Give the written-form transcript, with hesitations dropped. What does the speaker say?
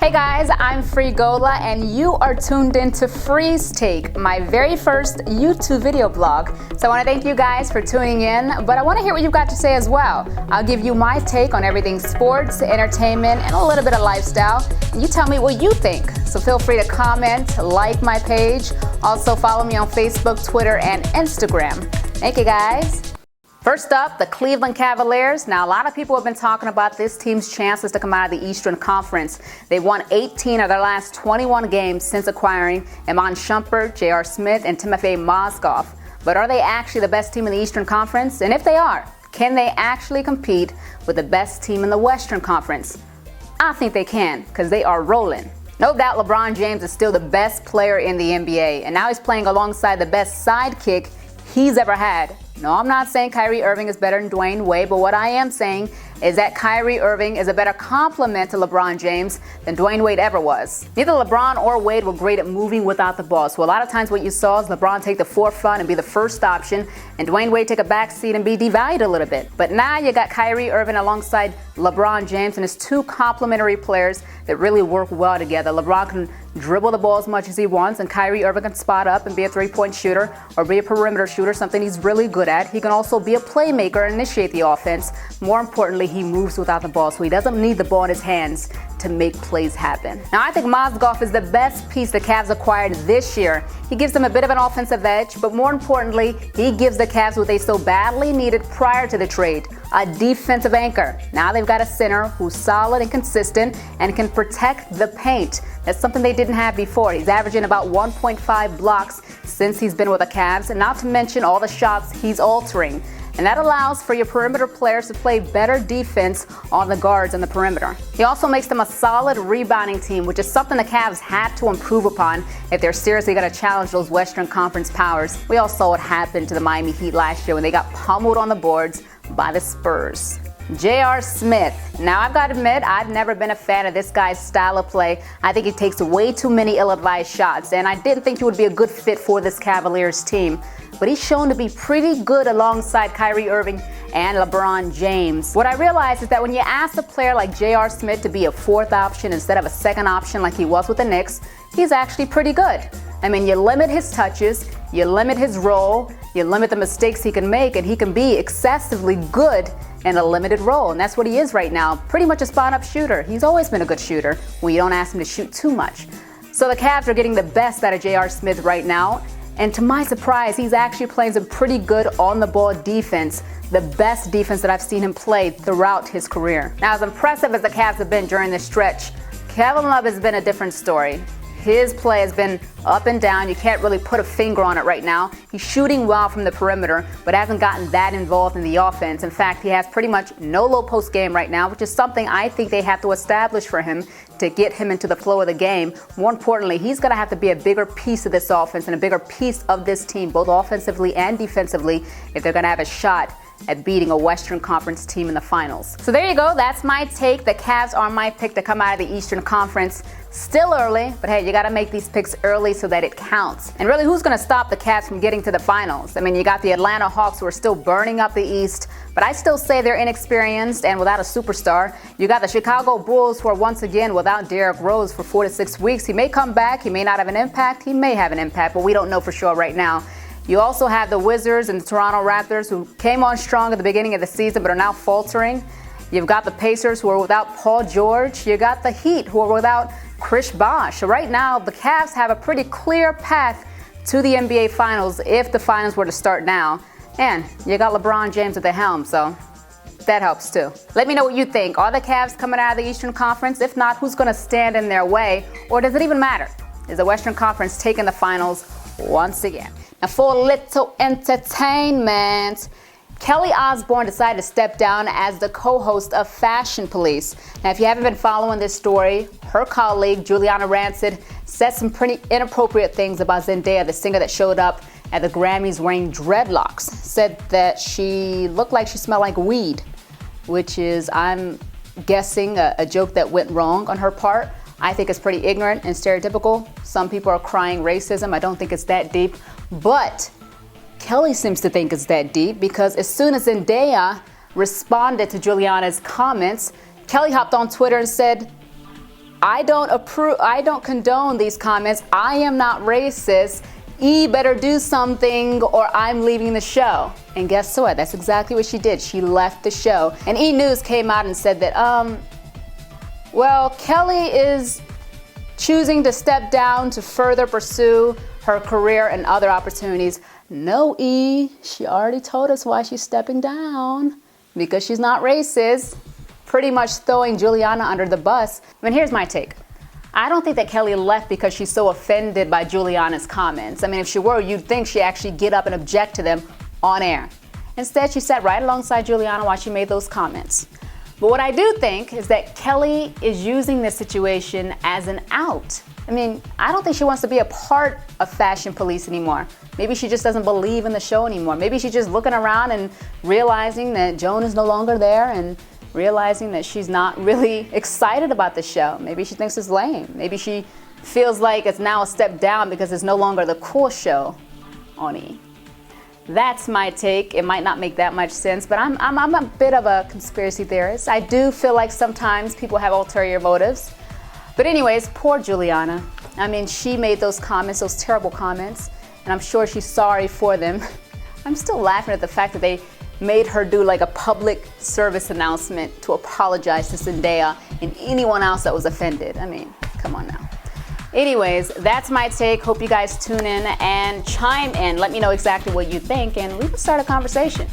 Hey guys, I'm Frigola and you are tuned in to Freeze Take, my very first YouTube video blog. So I want to thank you guys for tuning in, but I want to hear what you've got to say as well. I'll give you my take on everything sports, entertainment, and a little bit of lifestyle. And you tell me what you think. So feel free to comment, like my page. Also follow me on Facebook, Twitter, and Instagram. Thank you guys. First up, the Cleveland Cavaliers. Now, a lot of people have been talking about this team's chances to come out of the Eastern Conference. They've won 18 of their last 21 games since acquiring Iman Shumpert, J.R. Smith, and Timofey Mozgov. But are they actually the best team in the Eastern Conference? And if they are, can they actually compete with the best team in the Western Conference? I think they can, because they are rolling. No doubt LeBron James is still the best player in the NBA, and now he's playing alongside the best sidekick he's ever had. No, I'm not saying Kyrie Irving is better than Dwayne Wade, but what I am saying is that Kyrie Irving is a better complement to LeBron James than Dwayne Wade ever was. Neither LeBron or Wade were great at moving without the ball, so a lot of times what you saw is LeBron take the forefront and be the first option, and Dwayne Wade take a back seat and be devalued a little bit. But now you got Kyrie Irving alongside LeBron James, and it's two complementary players that really work well together. LeBron can dribble the ball as much as he wants, and Kyrie Irving can spot up and be a three-point shooter or be a perimeter shooter, something he's really good at. He can also be a playmaker and initiate the offense. More importantly, he moves without the ball, so he doesn't need the ball in his hands to make plays happen. Now, I think Mozgov is the best piece the Cavs acquired this year. He gives them a bit of an offensive edge, but more importantly, he gives the Cavs what they so badly needed prior to the trade, a defensive anchor. Now they've got a center who's solid and consistent and can protect the paint. That's something they didn't have before. He's averaging about 1.5 blocks since he's been with the Cavs, and not to mention all the shots he's altering. And that allows for your perimeter players to play better defense on the guards on the perimeter. He also makes them a solid rebounding team, which is something the Cavs had to improve upon if they're seriously going to challenge those Western Conference powers. We all saw what happened to the Miami Heat last year when they got pummeled on the boards by the Spurs. J.R. Smith. Now, I've got to admit, I've never been a fan of this guy's style of play. I think he takes way too many ill-advised shots, and I didn't think he would be a good fit for this Cavaliers team. But he's shown to be pretty good alongside Kyrie Irving and LeBron James. What I realized is that when you ask a player like J.R. Smith to be a fourth option instead of a second option like he was with the Knicks, he's actually pretty good. I mean, you limit his touches, you limit his role, you limit the mistakes he can make, and he can be excessively good in a limited role. And that's what he is right now, pretty much a spot-up shooter. He's always been a good shooter when you don't ask him to shoot too much. So the Cavs are getting the best out of J.R. Smith right now. And to my surprise, he's actually playing some pretty good on-the-ball defense, the best defense that I've seen him play throughout his career. Now, as impressive as the Cavs have been during this stretch, Kevin Love has been a different story. His play has been up and down. You can't really put a finger on it right now. He's shooting well from the perimeter, but hasn't gotten that involved in the offense. In fact, he has pretty much no low-post game right now, which is something I think they have to establish for him to get him into the flow of the game. More importantly, he's going to have to be a bigger piece of this offense and a bigger piece of this team, both offensively and defensively, if they're going to have a shot at beating a Western Conference team in the finals. So there you go. That's my take. The Cavs are my pick to come out of the Eastern Conference. Still early, but hey, you got to make these picks early so that it counts. And really, who's going to stop the Cavs from getting to the finals? I mean, you got the Atlanta Hawks who are still burning up the East, but I still say they're inexperienced and without a superstar. You got the Chicago Bulls who are once again without Derrick Rose for 4 to 6 weeks. He may come back. He may not have an impact. He may have an impact, but we don't know for sure right now. You also have the Wizards and the Toronto Raptors who came on strong at the beginning of the season but are now faltering. You've got the Pacers who are without Paul George. You got the Heat who are without Chris Bosh. So right now, the Cavs have a pretty clear path to the NBA Finals if the finals were to start now. And you got LeBron James at the helm, so that helps too. Let me know what you think. Are the Cavs coming out of the Eastern Conference? If not, who's going to stand in their way? Or does it even matter? Is the Western Conference taking the finals once again? Now, for a little entertainment, Kelly Osbourn decided to step down as the co-host of Fashion Police. Now, if you haven't been following this story, her colleague, Juliana Rancid, said some pretty inappropriate things about Zendaya, the singer that showed up at the Grammys wearing dreadlocks. Said that she looked like she smelled like weed, which is, I'm guessing, a joke that went wrong on her part. I think it's pretty ignorant and stereotypical. Some people are crying racism. I don't think it's that deep. But Kelly seems to think it's that deep because as soon as Zendaya responded to Juliana's comments, Kelly hopped on Twitter and said, I don't condone these comments. I am not racist. E better do something or I'm leaving the show. And guess what? That's exactly what she did. She left the show. And E! News came out and said that, well, Kelly is choosing to step down to further pursue her career and other opportunities. No, E! She already told us why she's stepping down. Because she's not racist. Pretty much throwing Juliana under the bus. I mean, here's my take. I don't think that Kelly left because she's so offended by Juliana's comments. I mean, if she were, you'd think she'd actually get up and object to them on air. Instead, she sat right alongside Juliana while she made those comments. But what I do think is that Kelly is using this situation as an out. I mean, I don't think she wants to be a part of Fashion Police anymore. Maybe she just doesn't believe in the show anymore. Maybe she's just looking around and realizing that Joan is no longer there and realizing that she's not really excited about the show. Maybe she thinks it's lame. Maybe she feels like it's now a step down because it's no longer the cool show on E! That's my take. It might not make that much sense, but I'm a bit of a conspiracy theorist. I do feel like sometimes people have ulterior motives. But anyways, poor Juliana. I mean, she made those comments, those terrible comments, and I'm sure she's sorry for them. I'm still laughing at the fact that they made her do like a public service announcement to apologize to Zendaya and anyone else that was offended. I mean, come on now. Anyways, that's my take. Hope you guys tune in and chime in. Let me know exactly what you think and we can start a conversation.